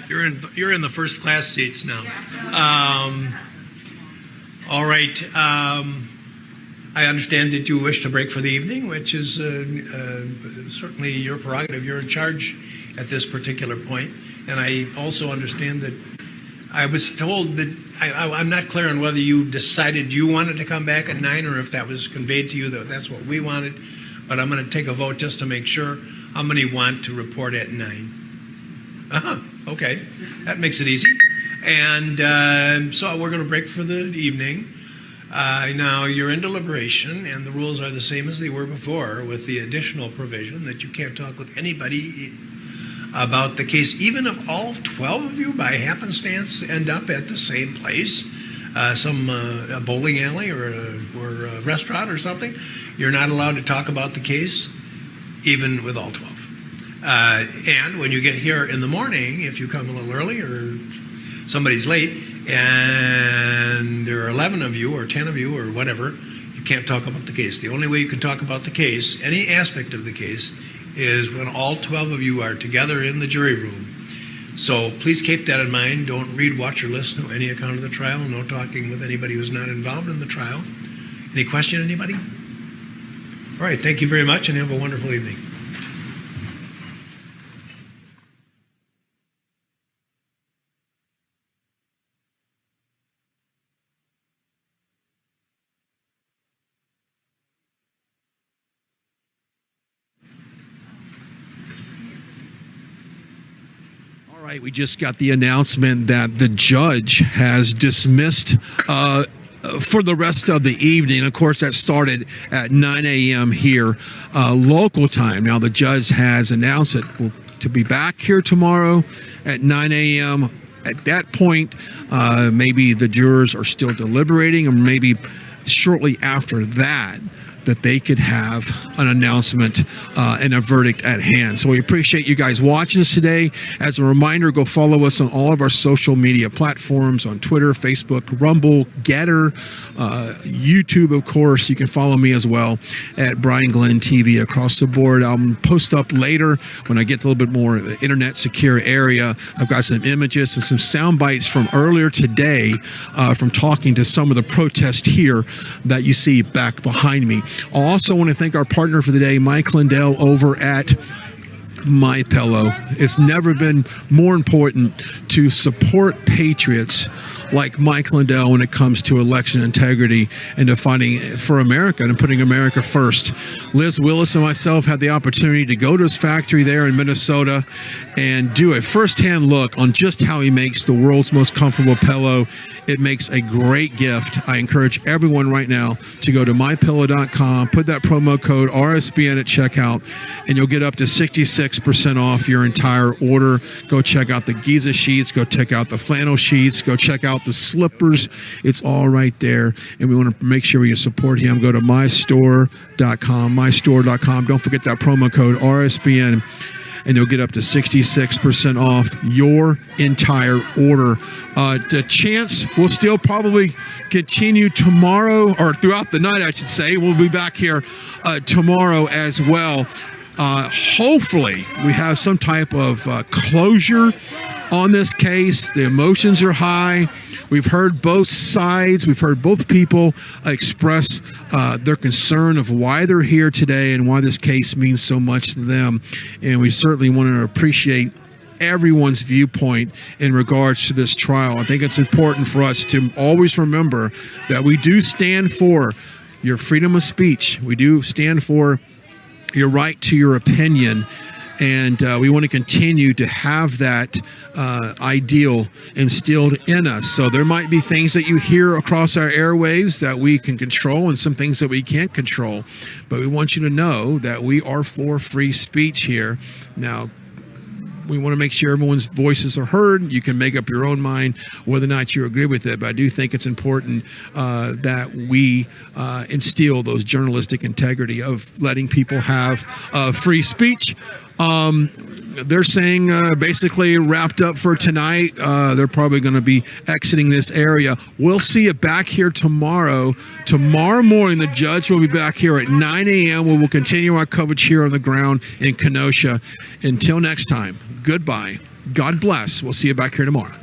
You're in the first class seats now. All right. I understand that you wish to break for the evening, which is certainly your prerogative. You're in charge at this particular point. And I also understand that I was told that I'm not clear on whether you decided you wanted to come back at 9 or if that was conveyed to you that that's what we wanted. But I'm going to take a vote just to make sure. How many want to report at 9? Okay. That makes it easy. And so we're going to break for the evening. Now, you're in deliberation, and the rules are the same as they were before, with the additional provision that you can't talk with anybody about the case, even if all 12 of you, by happenstance, end up at the same place, a bowling alley or a restaurant or something. You're not allowed to talk about the case, even with all 12. And when you get here in the morning, if you come a little early or somebody's late, and there are 11 of you or 10 of you or whatever, you can't talk about the case. The only way you can talk about the case, any aspect of the case, is when all 12 of you are together in the jury room. So please keep that in mind. Don't read, watch, or listen to any account of the trial. No talking with anybody who's not involved in the trial. Any question, anybody? All right, thank you very much, and have a wonderful evening. All right, we just got the announcement that the judge has dismissed for the rest of the evening. Of course, that started at 9 a.m. here, local time. Now, the judge has announced it to be back here tomorrow at 9 a.m. At that point, maybe the jurors are still deliberating, or maybe shortly after that they could have an announcement and a verdict at hand. So we appreciate you guys watching us today. As a reminder, go follow us on all of our social media platforms on Twitter, Facebook, Rumble, Getter, YouTube, of course. You can follow me as well at Brian Glenn TV across the board. I'll post up later when I get to a little bit more internet secure area. I've got some images and some sound bites from earlier today from talking to some of the protests here that you see back behind me. I also want to thank our partner for the day, Mike Lindell over at My Pillow. It's never been more important to support patriots like Mike Lindell when it comes to election integrity and to fighting for America and putting America first. Liz Willis and myself had the opportunity to go to his factory there in Minnesota and do a firsthand look on just how he makes the world's most comfortable pillow. It makes a great gift. I encourage everyone right now to go to mypillow.com, put that promo code RSBN at checkout, and you'll get up to 66% off your entire order. Go check out the Giza sheets. Go check out the flannel sheets. Go check out the slippers. It's all right there. And we want to make sure you support him. Go to mystore.com. Don't forget that promo code RSBN, and you'll get up to 66% off your entire order. The chance will still probably continue tomorrow, or throughout the night, I should say. We'll be back here tomorrow as well. Hopefully, we have some type of closure on this case. The emotions are high. We've heard both sides. We've heard both people express their concern of why they're here today and why this case means so much to them. And we certainly want to appreciate everyone's viewpoint in regards to this trial. I think it's important for us to always remember that we do stand for your freedom of speech. We do stand for your right to your opinion. And we want to continue to have that ideal instilled in us. So there might be things that you hear across our airwaves that we can control and some things that we can't control. But we want you to know that we are for free speech here. Now, we want to make sure everyone's voices are heard. You can make up your own mind whether or not you agree with it. But I do think it's important that we instill those journalistic integrity of letting people have free speech. They're saying basically wrapped up for tonight. They're probably going to be exiting this area. We'll see you back here tomorrow. Tomorrow morning, the judge will be back here at 9 a.m. We will continue our coverage here on the ground in Kenosha. Until next time, goodbye. God bless. We'll see you back here tomorrow.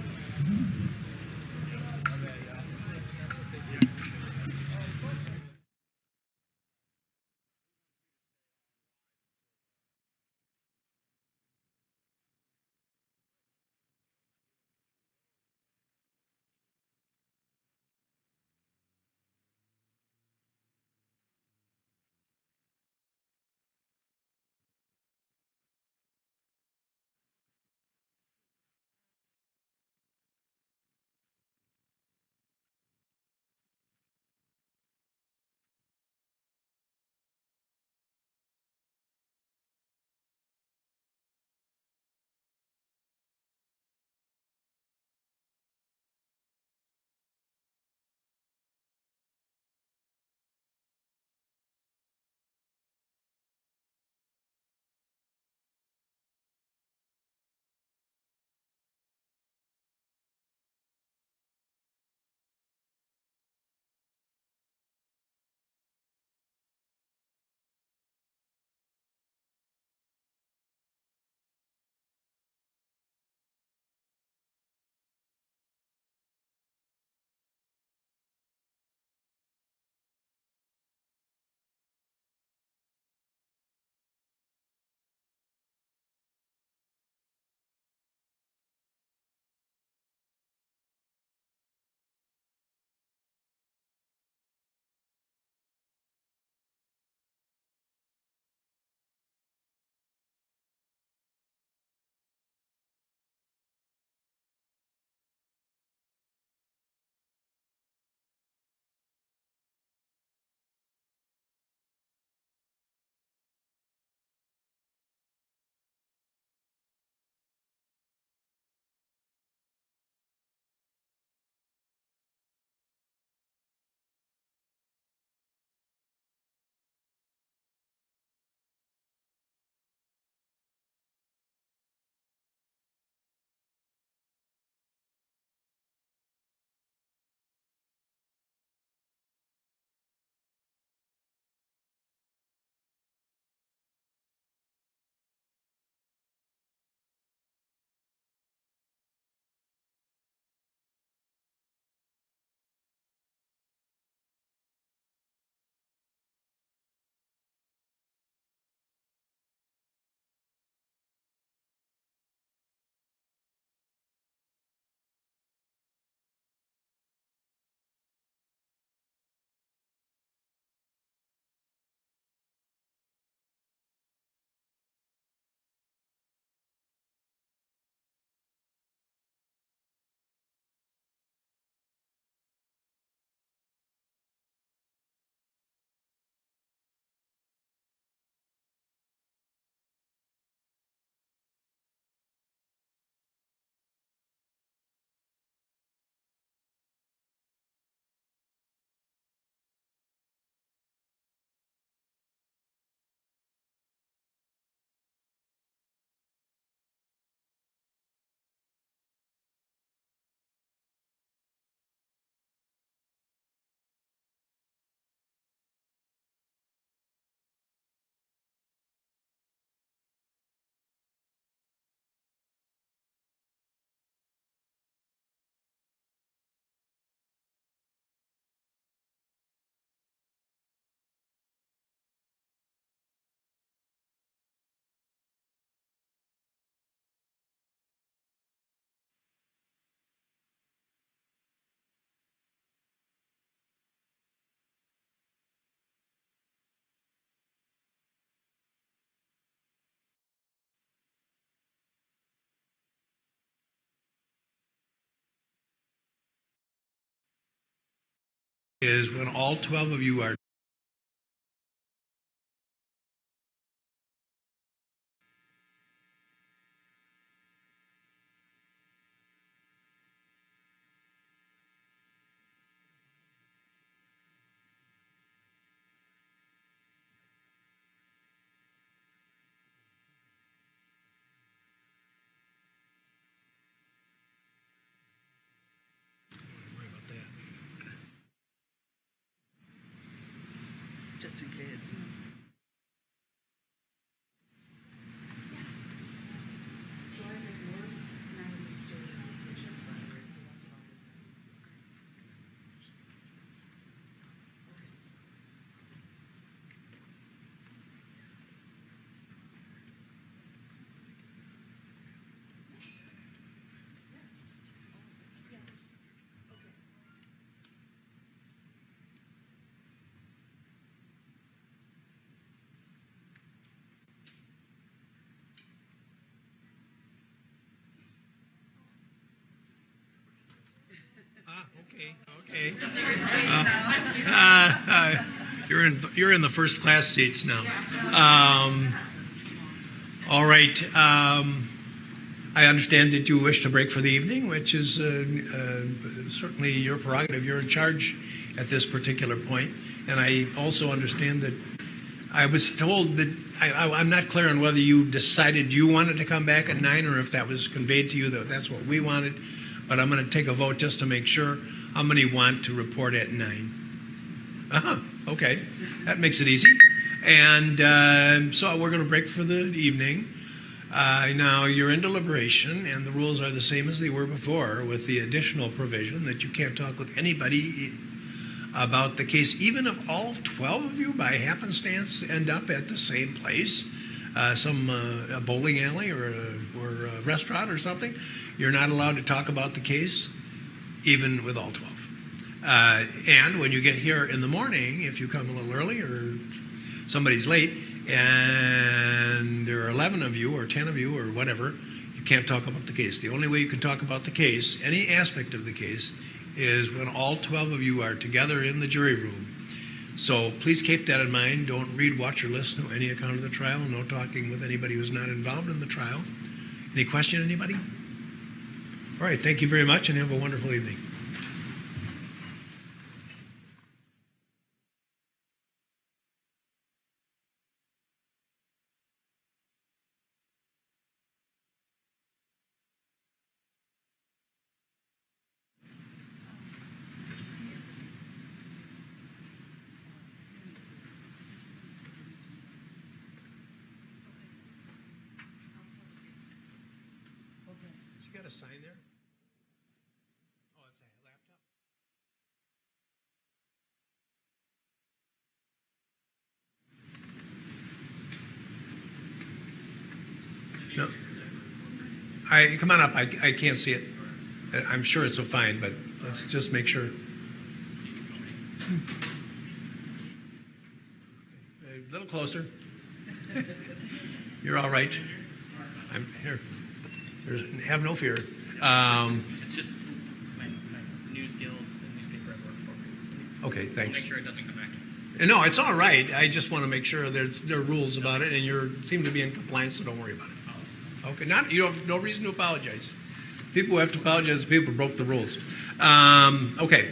is when all 12 of you are just in case. Okay. You're in the first class seats now. All right. I understand that you wish to break for the evening, which is certainly your prerogative. You're in charge at this particular point. And I also understand that I was told that I'm not clear on whether you decided you wanted to come back at 9 or if that was conveyed to you that that's what we wanted. But I'm going to take a vote just to make sure. How many want to report at 9? Okay. That makes it easy. And so we're going to break for the evening. Now, you're in deliberation, and the rules are the same as they were before, with the additional provision that you can't talk with anybody about the case, even if all 12 of you, by happenstance, end up at the same place, a bowling alley or a restaurant or something. You're not allowed to talk about the case, even with all 12. And when you get here in the morning, if you come a little early or somebody's late, and there are 11 of you or 10 of you or whatever, you can't talk about the case. The only way you can talk about the case, any aspect of the case, is when all 12 of you are together in the jury room. So please keep that in mind. Don't read, watch, or listen to any account of the trial. No talking with anybody who's not involved in the trial. Any question, anybody? All right, thank you very much, and have a wonderful evening. You got a sign there? Oh, it's a laptop? No. Come on up. I can't see it. I'm sure it's so fine, but let's just make sure. A little closer. You're all right. I'm here. Have no fear. It's just my news guild, the newspaper I work for. Okay, thanks. Make sure it doesn't come back. No, it's all right. I just want to make sure there are rules about it, and you seem to be in compliance, so don't worry about it. Okay, you have no reason to apologize. People who have to apologize, people who broke the rules. Okay.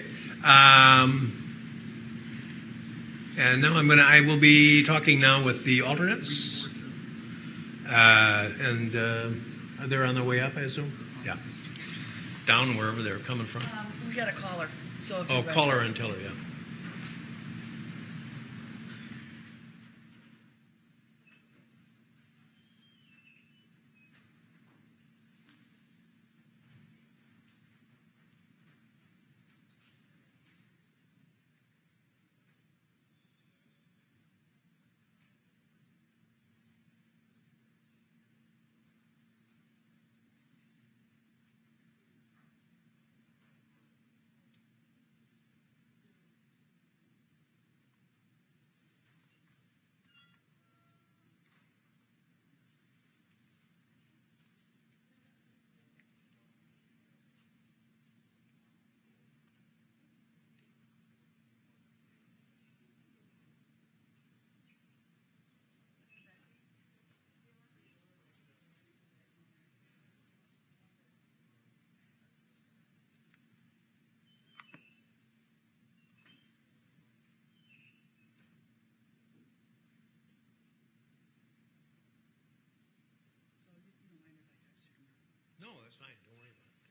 And now I will be talking now with the alternates. They're on their way up, I assume? Yeah. Down wherever they're coming from. We got a caller. So if caller and tell her, yeah. it's fine. Don't worry about it.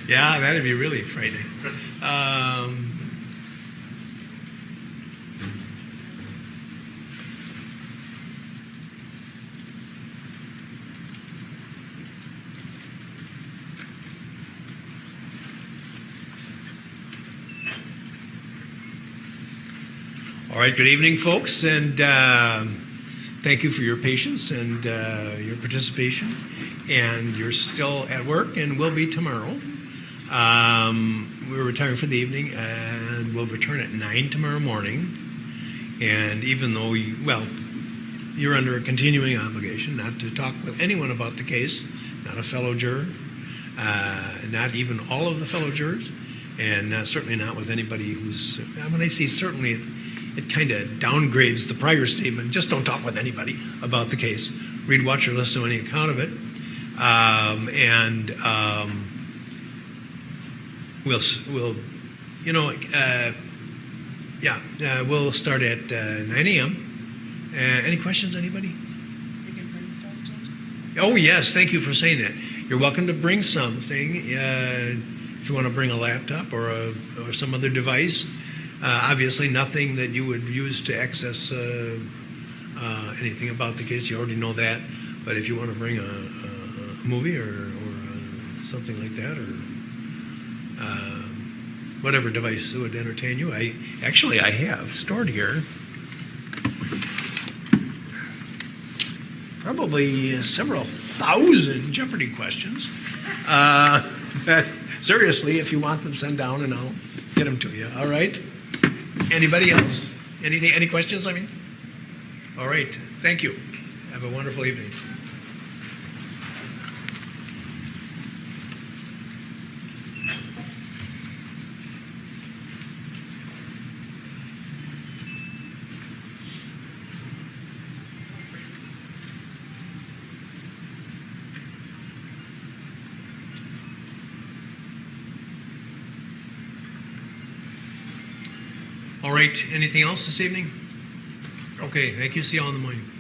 Yeah, that'd be really frightening. All right, good evening, folks, and thank you for your patience and your participation. And you're still at work and will be tomorrow. We're retiring for the evening, and we'll return at 9 tomorrow morning. And even though, you're under a continuing obligation not to talk with anyone about the case, not a fellow juror, not even all of the fellow jurors, and certainly not with anybody who's, when I say certainly, it kind of downgrades the prior statement. Just don't talk with anybody about the case. Read, watch, or listen to any account of it. We'll we'll start at 9 a.m. Any questions, anybody? Oh, yes, thank you for saying that. You're welcome to bring something. If you want to bring a laptop or some other device. Obviously, nothing that you would use to access anything about the case. You already know that. But if you want to bring a movie or something like that, or whatever device would entertain you, I have stored here probably several thousand Jeopardy questions. Seriously, if you want them, send down and I'll get them to you. All right? Anybody else? Anything? Any questions? I mean? All right. Thank you. Have a wonderful evening. All right, anything else this evening? Okay, thank you. See you all in the morning.